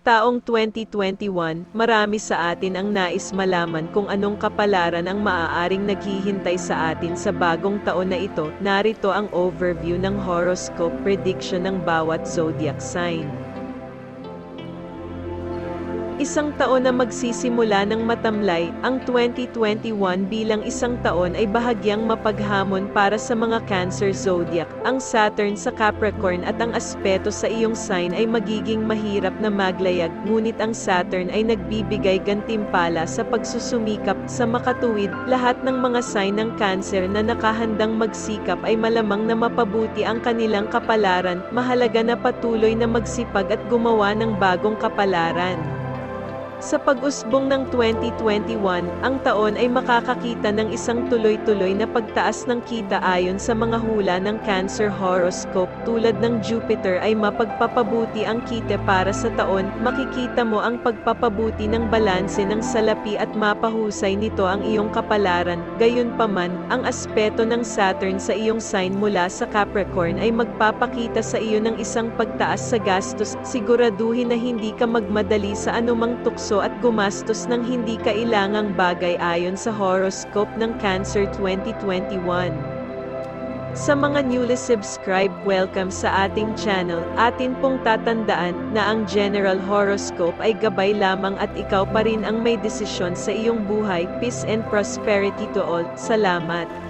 taong 2021, marami sa atin ang nais malaman kung anong kapalaran ang maaaring naghihintay sa atin sa bagong taon na ito. Narito ang overview ng horoscope prediction ng bawat zodiac sign. Isang taon na magsisimula ng matamlay, ang 2021 bilang isang taon ay bahagyang mapaghamon para sa mga Cancer zodiac. Ang Saturn sa Capricorn at ang aspeto sa iyong sign ay magiging mahirap na maglayag, ngunit ang Saturn ay nagbibigay gantimpala sa pagsusumikap sa makatuwid. Lahat ng mga sign ng Cancer na nakahandang magsikap ay malamang na mapabuti ang kanilang kapalaran. Mahalaga na patuloy na magsipag at gumawa ng bagong kapalaran. Sa pag-usbong ng 2021, ang taon ay makakakita ng isang tuloy-tuloy na pagtaas ng kita ayon sa mga hula ng Cancer horoscope. Tulad ng Jupiter ay mapagpapabuti ang kita para sa taon. Makikita mo ang pagpapabuti ng balanse ng salapi at mapahusay nito ang iyong kapalaran. Gayunpaman, ang aspeto ng Saturn sa iyong sign mula sa Capricorn ay magpapakita sa iyo ng isang pagtaas sa gastos. Siguraduhin na hindi ka magmadali sa anumang tukso at gumastos ng hindi kailangang bagay ayon sa horoscope ng Cancer 2021. Sa mga newly subscribe, welcome sa ating channel. Atin pong tatandaan na ang general horoscope ay gabay lamang at ikaw pa rin ang may desisyon sa iyong buhay. Peace and prosperity to all. Salamat.